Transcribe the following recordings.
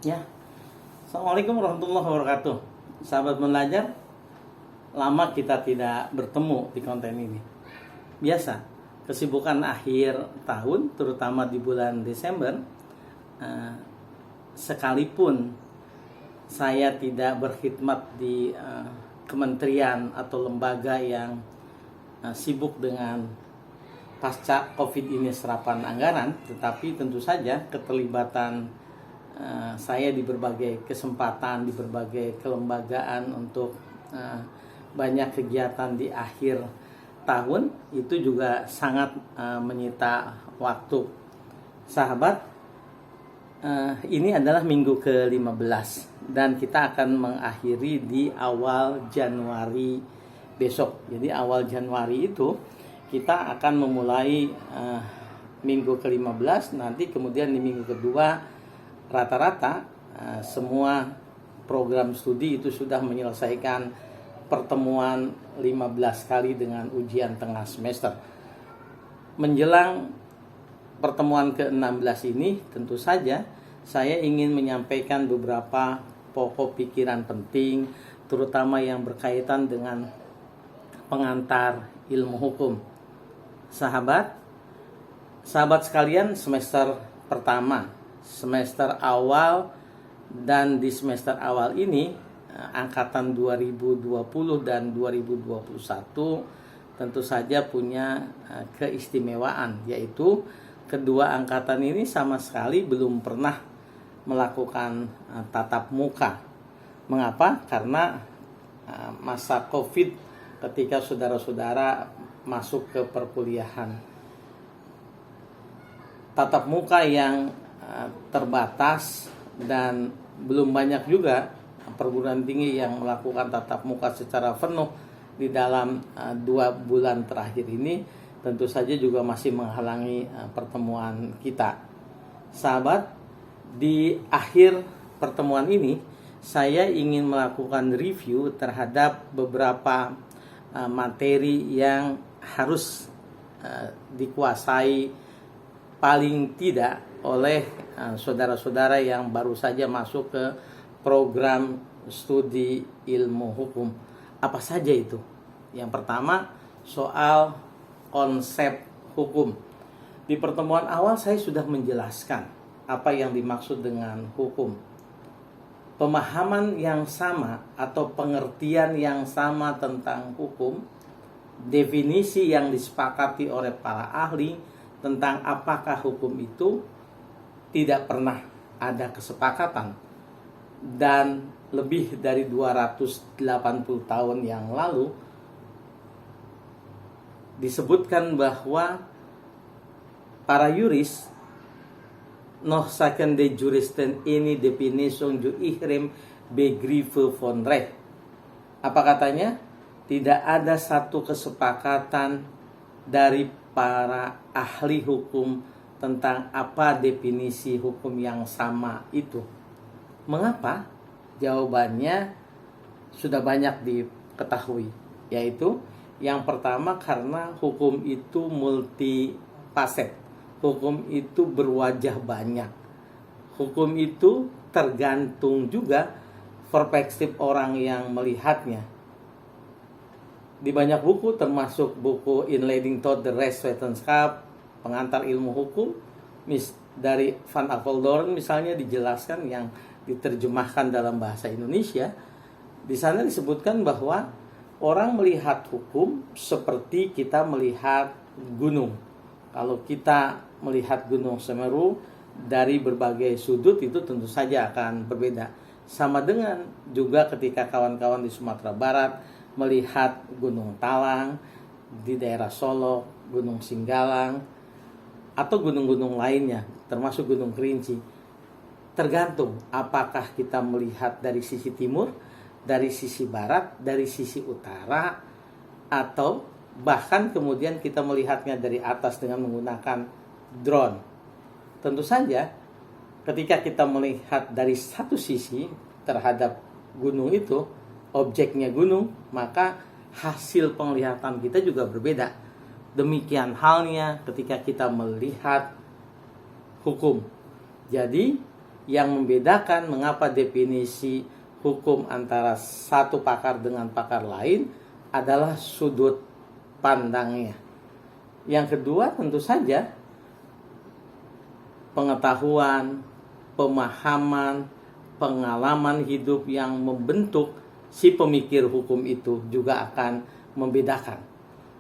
Ya, Assalamualaikum warahmatullahi wabarakatuh. Sahabat belajar, lama kita tidak bertemu di konten ini. Biasa, kesibukan akhir tahun, terutama di bulan Desember, sekalipun saya tidak berkhidmat di kementerian atau lembaga yang sibuk dengan pasca COVID ini serapan anggaran, tetapi tentu saja keterlibatan saya di berbagai kesempatan, di berbagai kelembagaan untuk banyak kegiatan di akhir tahun itu juga sangat menyita waktu. Sahabat, ini adalah minggu ke-15 dan kita akan mengakhiri di awal Januari besok. Jadi awal Januari itu kita akan memulai minggu ke-15, nanti kemudian di minggu kedua rata-rata semua program studi itu sudah menyelesaikan pertemuan 15 kali dengan ujian tengah semester. Menjelang pertemuan ke-16 ini tentu saja saya ingin menyampaikan beberapa pokok pikiran penting, terutama yang berkaitan dengan pengantar ilmu hukum. Sahabat sekalian, semester pertama, semester awal, dan di semester awal ini angkatan 2020 dan 2021 tentu saja punya keistimewaan, yaitu kedua angkatan ini sama sekali belum pernah melakukan tatap muka. Mengapa? Karena masa COVID ketika saudara-saudara masuk ke perkuliahan, tatap muka yang terbatas dan belum banyak juga perguruan tinggi yang melakukan tatap muka secara penuh di dalam 2 bulan terakhir ini, tentu saja juga masih menghalangi pertemuan kita. Sahabat, di akhir pertemuan ini saya ingin melakukan review terhadap beberapa materi yang harus dikuasai paling tidak oleh saudara-saudara yang baru saja masuk ke program studi ilmu hukum. Apa saja itu? Yang pertama, soal konsep hukum. Di pertemuan awal saya sudah menjelaskan apa yang dimaksud dengan hukum. Pemahaman yang sama atau pengertian yang sama tentang hukum, definisi yang disepakati oleh para ahli tentang apakah hukum itu, tidak pernah ada kesepakatan. Dan lebih dari 280 tahun yang lalu disebutkan bahwa para yuris noch saken de juristen ini definition ju ihrim begriffen von Recht. Apa katanya? Tidak ada satu kesepakatan dari para ahli hukum tentang apa definisi hukum yang sama itu. Mengapa? Jawabannya sudah banyak diketahui, yaitu yang pertama karena hukum itu multifacet. Hukum itu berwajah banyak. Hukum itu tergantung juga perspektif orang yang melihatnya. Di banyak buku, termasuk buku Inleiding tot de Rechtswetenschap, pengantar ilmu hukum, dari Van Apeldoorn misalnya, dijelaskan, yang diterjemahkan dalam bahasa Indonesia. Di sana disebutkan bahwa orang melihat hukum seperti kita melihat gunung. Kalau kita melihat Gunung Semeru dari berbagai sudut, itu tentu saja akan berbeda. Sama dengan juga ketika kawan-kawan di Sumatera Barat melihat Gunung Talang, di daerah Solo, Gunung Singgalang, atau gunung-gunung lainnya, termasuk Gunung Kerinci. Tergantung apakah kita melihat dari sisi timur, dari sisi barat, dari sisi utara, atau bahkan kemudian kita melihatnya dari atas dengan menggunakan drone. Tentu saja ketika kita melihat dari satu sisi terhadap gunung itu, objeknya gunung, maka hasil penglihatan kita juga berbeda. Demikian halnya ketika kita melihat hukum. Jadi yang membedakan mengapa definisi hukum antara satu pakar dengan pakar lain adalah sudut pandangnya. Yang kedua tentu saja pengetahuan, pemahaman, pengalaman hidup yang membentuk si pemikir hukum itu juga akan membedakan.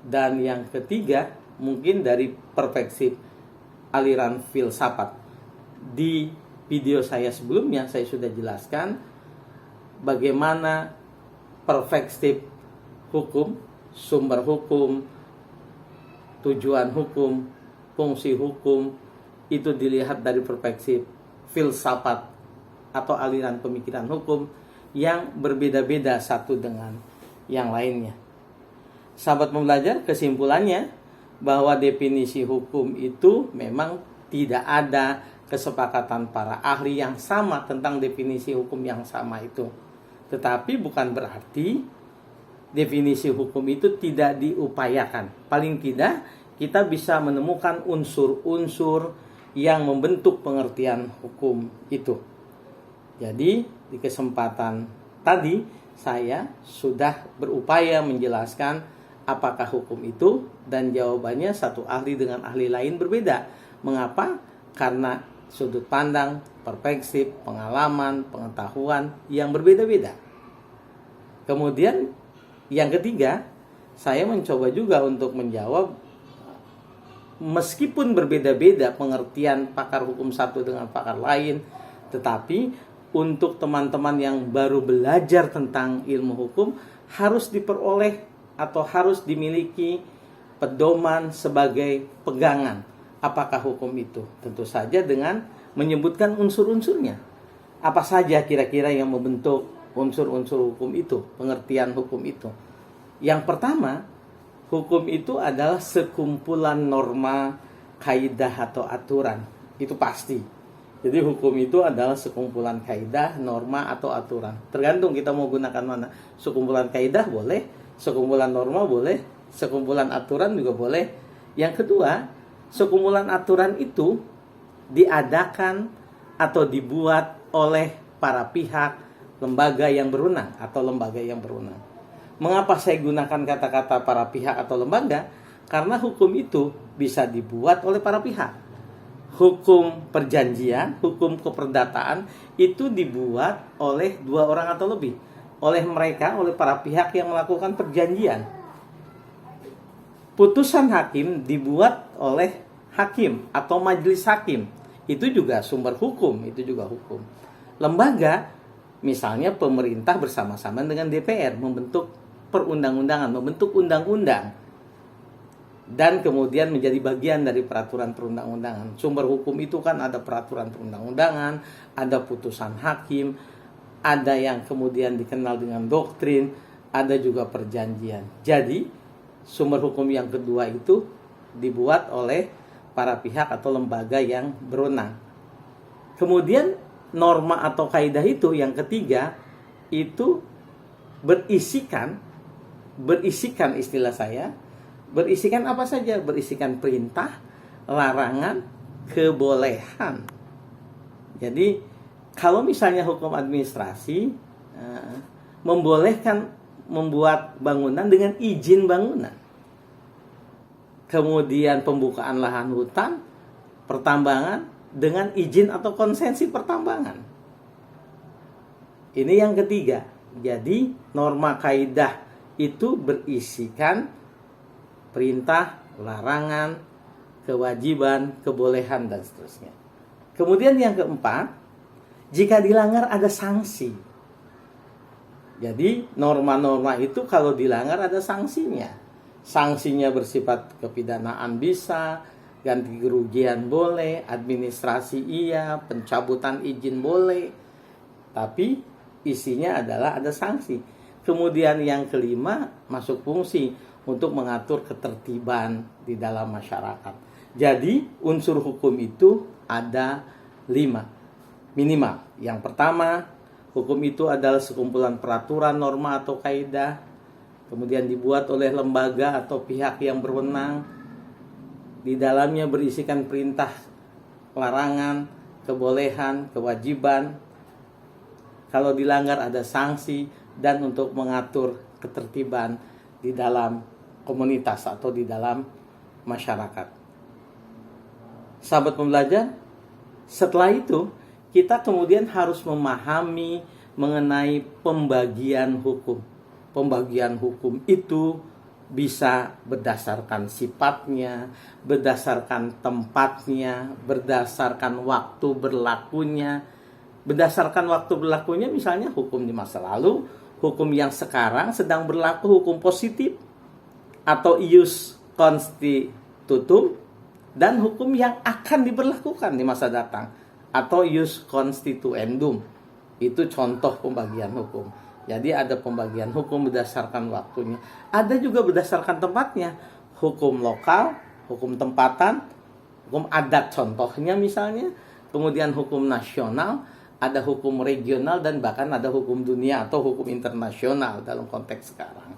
Dan yang ketiga mungkin dari perspektif aliran filsafat. Di video saya sebelumnya saya sudah jelaskan bagaimana perspektif hukum, sumber hukum, tujuan hukum, fungsi hukum itu dilihat dari perspektif filsafat atau aliran pemikiran hukum yang berbeda-beda satu dengan yang lainnya. Sahabat pembelajar, kesimpulannya bahwa definisi hukum itu memang tidak ada kesepakatan para ahli yang sama tentang definisi hukum yang sama itu. Tetapi bukan berarti definisi hukum itu tidak diupayakan. Paling tidak kita bisa menemukan unsur-unsur yang membentuk pengertian hukum itu. Jadi di kesempatan tadi saya sudah berupaya menjelaskan apakah hukum itu, dan jawabannya satu ahli dengan ahli lain berbeda. Mengapa? Karena sudut pandang, perspektif, pengalaman, pengetahuan yang berbeda-beda. Kemudian yang ketiga, saya mencoba juga untuk menjawab meskipun berbeda-beda pengertian pakar hukum satu dengan pakar lain, tetapi untuk teman-teman yang baru belajar tentang ilmu hukum harus diperoleh atau harus dimiliki pedoman sebagai pegangan. Apakah hukum itu? Tentu saja dengan menyebutkan unsur-unsurnya. Apa saja kira-kira yang membentuk unsur-unsur hukum itu, pengertian hukum itu. Yang pertama, hukum itu adalah sekumpulan norma, kaidah atau aturan. Itu pasti. Jadi hukum itu adalah sekumpulan kaidah, norma atau aturan. Tergantung kita mau gunakan mana. Sekumpulan kaidah boleh, sekumpulan norma boleh, sekumpulan aturan juga boleh. Yang kedua, sekumpulan aturan itu diadakan atau dibuat oleh para pihak, lembaga yang berwenang atau lembaga yang berwenang. Mengapa saya gunakan kata-kata para pihak atau lembaga? Karena hukum itu bisa dibuat oleh para pihak. Hukum perjanjian, hukum keperdataan itu dibuat oleh dua orang atau lebih. Oleh mereka, oleh para pihak yang melakukan perjanjian. Putusan hakim dibuat oleh hakim atau majelis hakim. Itu juga sumber hukum, itu juga hukum. Lembaga, misalnya pemerintah bersama-sama dengan DPR membentuk perundang-undangan, membentuk undang-undang. Dan kemudian menjadi bagian dari peraturan perundang-undangan. Sumber hukum itu kan ada peraturan perundang-undangan, ada putusan hakim, ada yang kemudian dikenal dengan doktrin, ada juga perjanjian. Jadi, sumber hukum yang kedua itu dibuat oleh para pihak atau lembaga yang berwenang. Kemudian norma atau kaidah itu yang ketiga itu berisikan istilah saya, berisikan apa saja? Berisikan perintah, larangan, kebolehan. Jadi kalau misalnya hukum administrasi membolehkan membuat bangunan dengan izin bangunan. Kemudian pembukaan lahan hutan, pertambangan dengan izin atau konsensi pertambangan. Ini yang ketiga. Jadi norma kaidah itu berisikan perintah, larangan, kewajiban, kebolehan, dan seterusnya. Kemudian yang keempat, jika dilanggar ada sanksi. Jadi norma-norma itu kalau dilanggar ada sanksinya. Sanksinya bersifat kepidanaan bisa, ganti kerugian boleh, administrasi iya, pencabutan izin boleh. Tapi isinya adalah ada sanksi. Kemudian yang kelima masuk fungsi untuk mengatur ketertiban di dalam masyarakat. Jadi unsur hukum itu ada 5 minimal. Yang pertama, hukum itu adalah sekumpulan peraturan, norma atau kaidah, kemudian dibuat oleh lembaga atau pihak yang berwenang. Di dalamnya berisikan perintah, larangan, kebolehan, kewajiban, kalau dilanggar ada sanksi, dan untuk mengatur ketertiban di dalam komunitas atau di dalam masyarakat. Sahabat pembelajar, setelah itu kita kemudian harus memahami mengenai pembagian hukum. Pembagian hukum itu bisa berdasarkan sifatnya, berdasarkan tempatnya, berdasarkan waktu berlakunya. Berdasarkan waktu berlakunya misalnya hukum di masa lalu, hukum yang sekarang sedang berlaku, hukum positif atau ius constitutum, dan hukum yang akan diberlakukan di masa datang atau ius constituendum. Itu contoh pembagian hukum. Jadi ada pembagian hukum berdasarkan waktunya. Ada juga berdasarkan tempatnya. Hukum lokal, hukum tempatan, hukum adat contohnya misalnya. Kemudian hukum nasional, ada hukum regional, dan bahkan ada hukum dunia atau hukum internasional dalam konteks sekarang.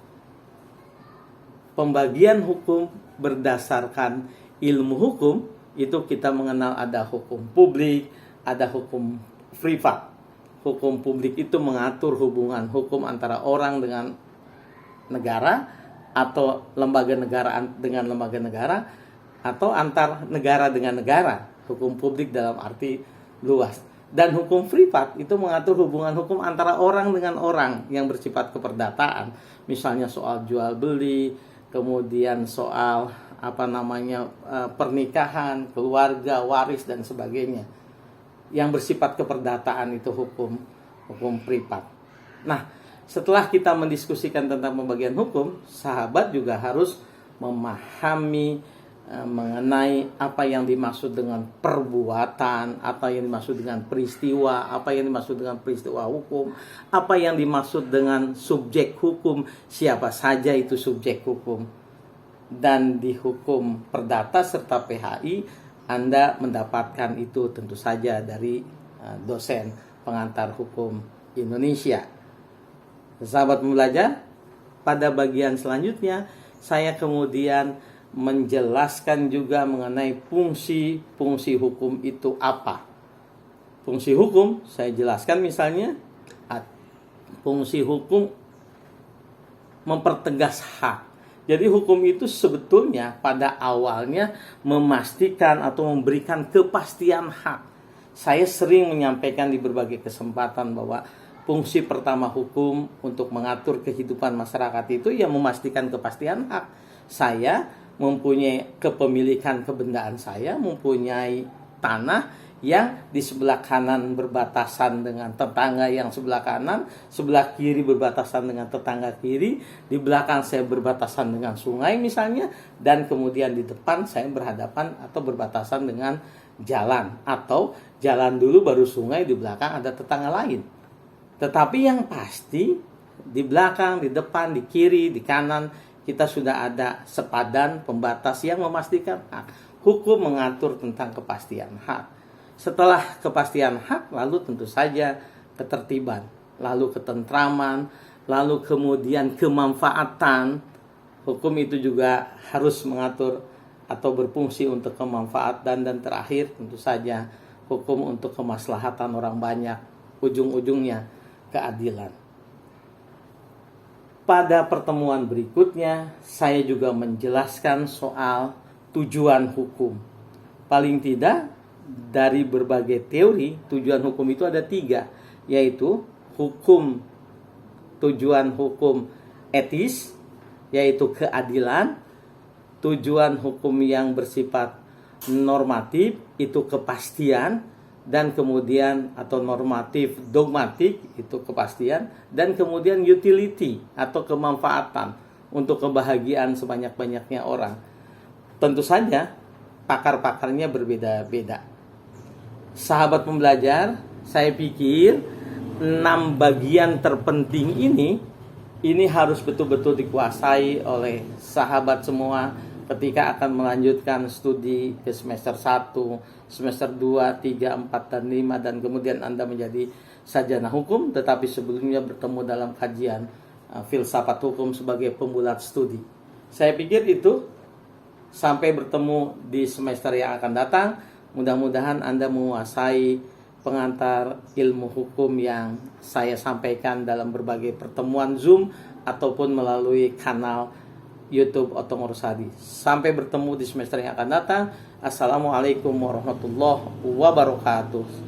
Pembagian hukum berdasarkan ilmu hukum, itu kita mengenal ada hukum publik, ada hukum privat. Hukum publik itu mengatur hubungan hukum antara orang dengan negara, atau lembaga negara dengan lembaga negara, atau antar negara dengan negara. Hukum publik dalam arti luas. Dan hukum privat itu mengatur hubungan hukum antara orang dengan orang yang bersifat keperdataan. Misalnya soal jual beli, kemudian soal pernikahan, keluarga, waris, dan sebagainya. Yang bersifat keperdataan itu hukum privat. Nah, setelah kita mendiskusikan tentang pembagian hukum, sahabat juga harus memahami mengenai apa yang dimaksud dengan perbuatan, apa yang dimaksud dengan peristiwa, apa yang dimaksud dengan peristiwa hukum, apa yang dimaksud dengan subjek hukum, siapa saja itu subjek hukum. Dan di hukum perdata serta PHI, Anda mendapatkan itu tentu saja dari dosen pengantar hukum Indonesia. Sahabat pembelajar, pada bagian selanjutnya saya kemudian menjelaskan juga mengenai fungsi hukum itu apa. Fungsi hukum saya jelaskan misalnya, fungsi hukum mempertegas hak. Jadi hukum itu sebetulnya pada awalnya memastikan atau memberikan kepastian hak. Saya sering menyampaikan di berbagai kesempatan bahwa fungsi pertama hukum untuk mengatur kehidupan masyarakat itu yang memastikan kepastian hak. Saya mempunyai kepemilikan kebendaan, saya mempunyai tanah yang di sebelah kanan berbatasan dengan tetangga yang sebelah kanan, sebelah kiri berbatasan dengan tetangga kiri, di belakang saya berbatasan dengan sungai misalnya, dan kemudian di depan saya berhadapan atau berbatasan dengan jalan, atau jalan dulu baru sungai, di belakang ada tetangga lain. Tetapi yang pasti di belakang, di depan, di kiri, di kanan kita sudah ada sepadan pembatas yang memastikan hak. Hukum mengatur tentang kepastian hak. Setelah kepastian hak, lalu tentu saja ketertiban, lalu ketentraman, lalu kemudian kemanfaatan. Hukum itu juga harus mengatur atau berfungsi untuk kemanfaatan, dan terakhir tentu saja hukum untuk kemaslahatan orang banyak, ujung-ujungnya keadilan. Pada pertemuan berikutnya, saya juga menjelaskan soal tujuan hukum. Paling tidak, dari berbagai teori, tujuan hukum itu ada 3, yaitu tujuan hukum etis, yaitu keadilan, tujuan hukum yang bersifat normatif, itu kepastian, dan kemudian atau normatif dogmatik, itu kepastian, dan kemudian utility atau kemanfaatan untuk kebahagiaan sebanyak-banyaknya orang. Tentu saja pakar-pakarnya berbeda-beda. Sahabat pembelajar, saya pikir 6 bagian terpenting ini harus betul-betul dikuasai oleh sahabat semua ketika akan melanjutkan studi ke semester 1, semester 2, 3, 4, dan 5, dan kemudian Anda menjadi sarjana hukum, tetapi sebelumnya bertemu dalam kajian filsafat hukum sebagai pembulat studi. Saya pikir itu, sampai bertemu di semester yang akan datang. Mudah-mudahan Anda menguasai pengantar ilmu hukum yang saya sampaikan dalam berbagai pertemuan Zoom ataupun melalui kanal YouTube Otong Rosadi. Sampai bertemu di semester yang akan datang. Assalamualaikum warahmatullahi wabarakatuh.